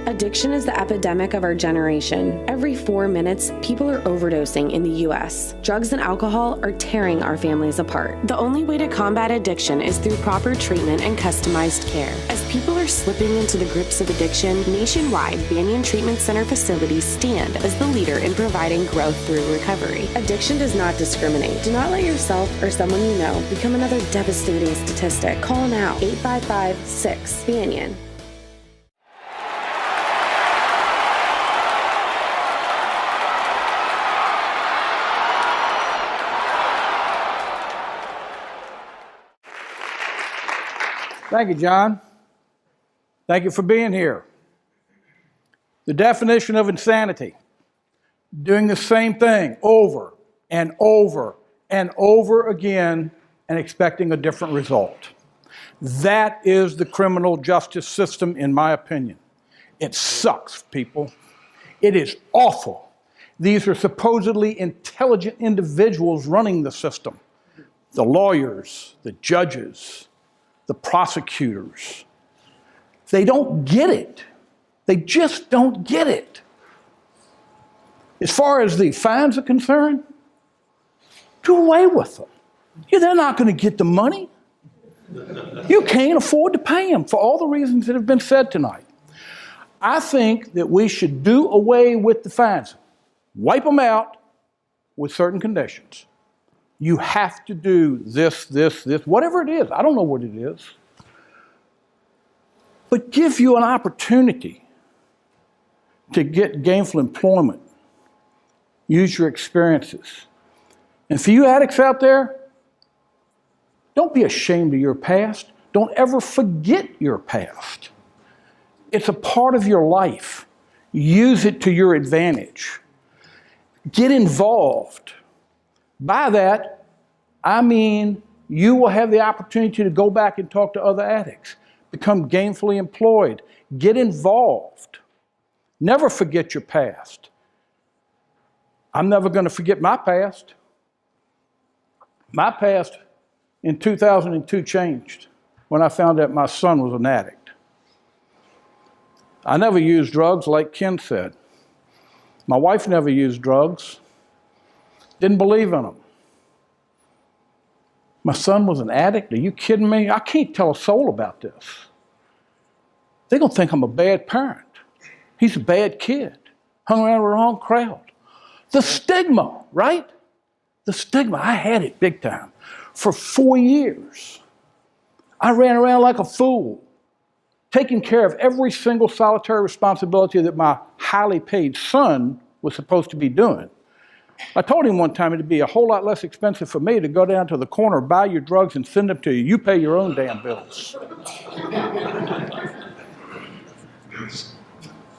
Addiction is the epidemic of our generation. Every 4 minutes, people are overdosing in the U.S. Drugs and alcohol are tearing our families apart. The only way to combat addiction is through proper treatment and customized care. As people are slipping into the grips of addiction, nationwide Banyan Treatment Center facilities stand as the leader in providing growth through recovery. Addiction does not discriminate. Do not let yourself or someone you know become another devastating statistic. Call now, 855-6-BANYAN. Thank you, John. Thank you for being here. The definition of insanity: doing the same thing over and over and over again and expecting a different result. That is the criminal justice system, in my opinion. It sucks, people. It is awful. These are supposedly intelligent individuals running the system. The lawyers, the judges, the prosecutors. They don't get it. They just don't get it. As far as the fines are concerned, do away with them. They're not going to get the money. You can't afford to pay them for all the reasons that have been said tonight. I think that we should do away with the fines. Wipe them out with certain conditions. You have to do this, whatever it is. I don't know what it is. But give you an opportunity to get gainful employment. Use your experiences. And for you addicts out there, don't be ashamed of your past. Don't ever forget your past. It's a part of your life. Use it to your advantage. Get involved. By that, I mean you will have the opportunity to go back and talk to other addicts, become gainfully employed, get involved. Never forget your past. I'm never going to forget my past. My past in 2002 changed when I found out my son was an addict. I never used drugs like Ken said. My wife never used drugs. Didn't believe in them. My son was an addict? Are you kidding me? I can't tell a soul about this. They're going to think I'm a bad parent. He's a bad kid. Hung around with the wrong crowd. The stigma, right? The stigma. I had it big time. For 4 years, I ran around like a fool, taking care of every single solitary responsibility that my highly paid son was supposed to be doing. I told him one time it'd be a whole lot less expensive for me to go down to the corner, buy your drugs, and send them to you. You pay your own damn bills.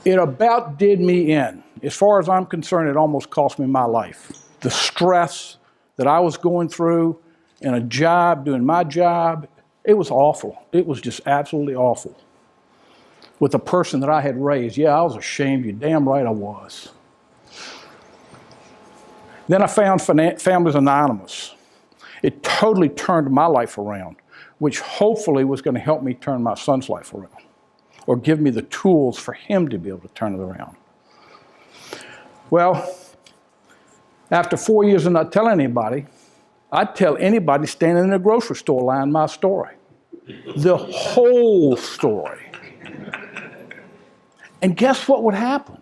It about did me in. As far as I'm concerned, it almost cost me my life. The stress that I was going through in a job, doing my job, it was awful. It was just absolutely awful. With a person that I had raised, yeah, I was ashamed. You're damn right I was. Then I found Families Anonymous. It totally turned my life around, which hopefully was going to help me turn my son's life around, or give me the tools for him to be able to turn it around. Well, after 4 years of not telling anybody, I'd tell anybody standing in a grocery store line my story. The whole story. And guess what would happen?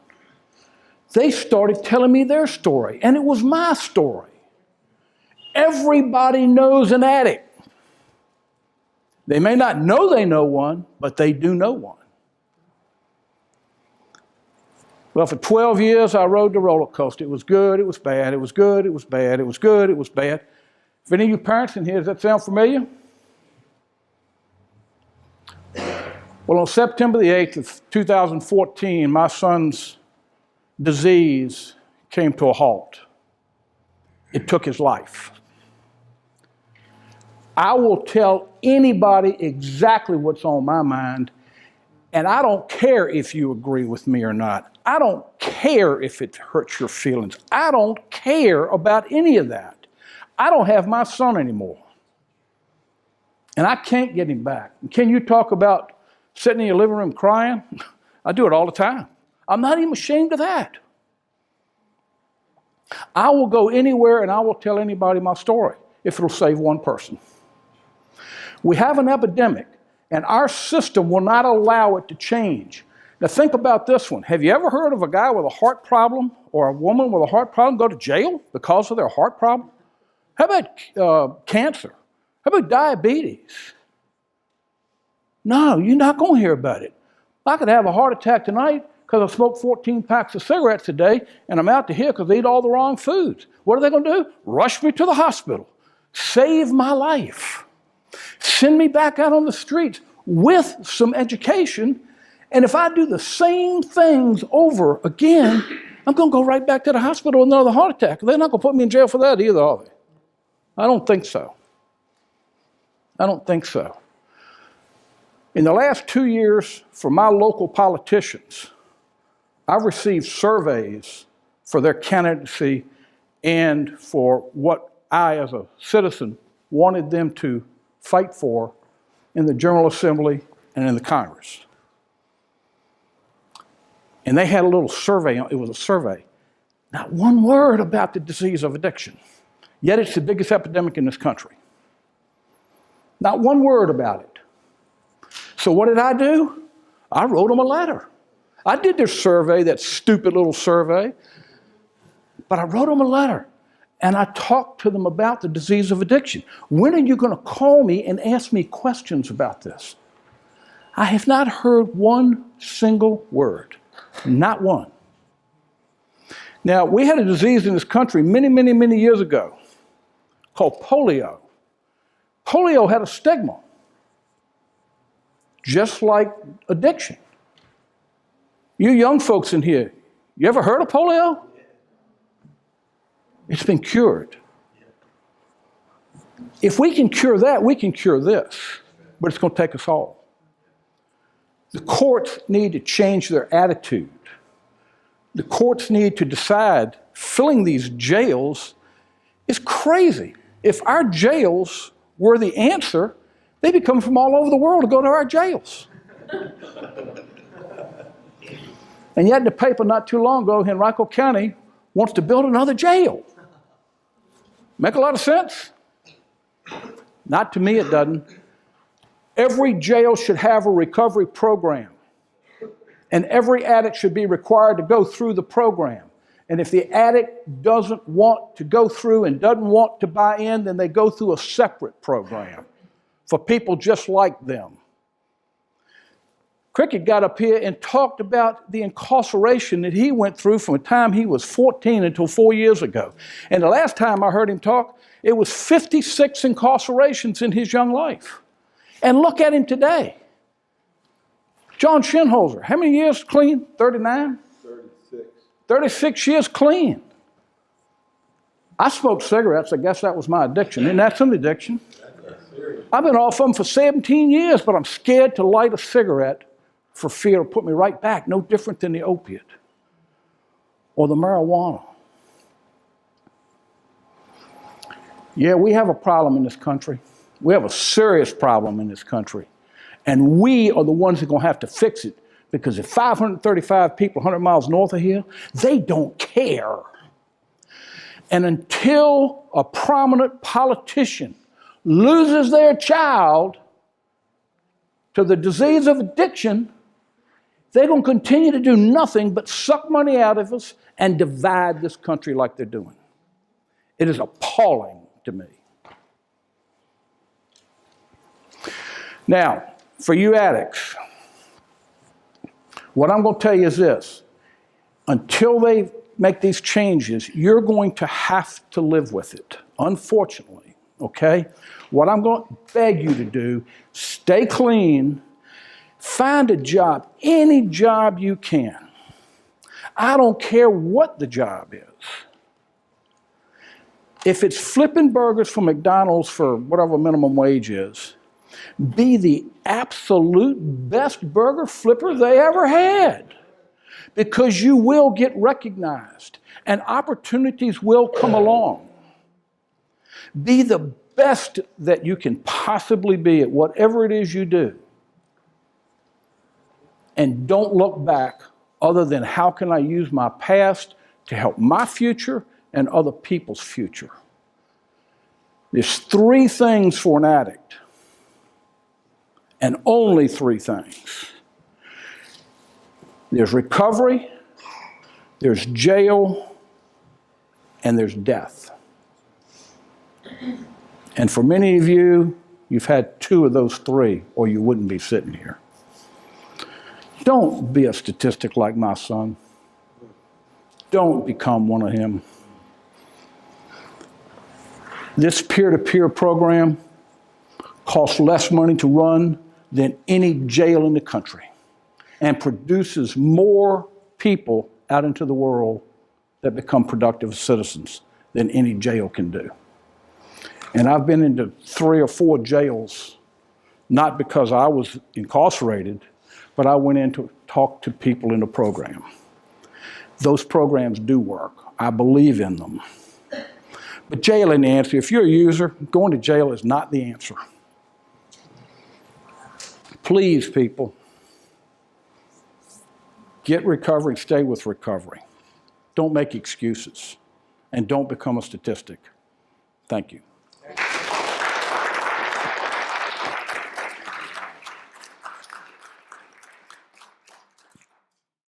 They started telling me their story, and it was my story. Everybody knows an addict. They may not know they know one, but they do know one. Well, for 12 years, I rode the roller coaster. It was good, it was bad, it was good, it was bad, it was good, it was bad. If any of you parents in here, does that sound familiar? Well, on September the 8th of 2014, my son's disease came to a halt. It took his life. I will tell anybody exactly what's on my mind, and I don't care if you agree with me or not. I don't care if it hurts your feelings. I don't care about any of that. I don't have my son anymore. And I can't get him back. And can you talk about sitting in your living room crying? I do it all the time. I'm not even ashamed of that. I will go anywhere and I will tell anybody my story if it'll save one person. We have an epidemic, and our system will not allow it to change. Now think about this one. Have you ever heard of a guy with a heart problem or a woman with a heart problem go to jail because of their heart problem? How about cancer? How about diabetes? No, you're not going to hear about it. I could have a heart attack tonight because I smoked 14 packs of cigarettes a day, and I'm out to here because I eat all the wrong foods. What are they going to do? Rush me to the hospital. Save my life. Send me back out on the streets with some education, and if I do the same things over again, I'm going to go right back to the hospital with another heart attack. They're not going to put me in jail for that either, are they? I don't think so. I don't think so. In the last 2 years, from my local politicians, I've received surveys for their candidacy and for what I, as a citizen, wanted them to fight for in the General Assembly and in the Congress. And they had a little survey, it was a survey. Not one word about the disease of addiction, yet it's the biggest epidemic in this country. Not one word about it. So what did I do? I wrote them a letter. I did their survey, that stupid little survey, but I wrote them a letter. And I talked to them about the disease of addiction. When are you going to call me and ask me questions about this? I have not heard one single word. Not one. Now, we had a disease in this country many years ago called polio. Polio had a stigma, just like addiction. You young folks in here, you ever heard of polio? It's been cured. If we can cure that, we can cure this, but it's going to take us all. The courts need to change their attitude. The courts need to decide filling these jails is crazy. If our jails were the answer, they'd be coming from all over the world to go to our jails. And yet in the paper not too long ago, Henrico County wants to build another jail. Make a lot of sense? Not to me, it doesn't. Every jail should have a recovery program. And every addict should be required to go through the program. And if the addict doesn't want to go through and doesn't want to buy in, then they go through a separate program for people just like them. Cricket got up here and talked about the incarceration that he went through from the time he was 14 until 4 years ago. And the last time I heard him talk, it was 56 incarcerations in his young life. And look at him today. John Shinholzer, how many years clean? 39? 36. 36 years clean. I smoked cigarettes. I guess that was my addiction. And that's an addiction. I've been off them for 17 years, but I'm scared to light a cigarette for fear it'll put me right back. No different than the opiate or the marijuana. Yeah, we have a problem in this country. We have a serious problem in this country. And we are the ones that are going to have to fix it, because if 535 people 100 miles north of here, they don't care. And until a prominent politician loses their child to the disease of addiction, they're going to continue to do nothing but suck money out of us and divide this country like they're doing. It is appalling to me. Now, for you addicts, what I'm going to tell you is this. Until they make these changes, you're going to have to live with it, unfortunately, okay? What I'm going to beg you to do, stay clean, find a job, any job you can. I don't care what the job is. If it's flipping burgers for McDonald's for whatever minimum wage is, be the absolute best burger flipper they ever had, because you will get recognized and opportunities will come along. Be the best that you can possibly be at whatever it is you do. and don't look back other than how can I use my past to help my future and other people's future. There's 3 things for an addict, and only 3 things. There's recovery, there's jail, and there's death. And for many of you, you've had 2 of those 3, or you wouldn't be sitting here. Don't be a statistic like my son. Don't become one of him. This peer-to-peer program costs less money to run than any jail in the country and produces more people out into the world that become productive citizens than any jail can do. And I've been into 3 or 4 jails, not because I was incarcerated, but I went in to talk to people in the program. Those programs do work. I believe in them. But jail ain't the answer. If you're a user, going to jail is not the answer. Please, people, get recovery and stay with recovery. Don't make excuses, and don't become a statistic. Thank you.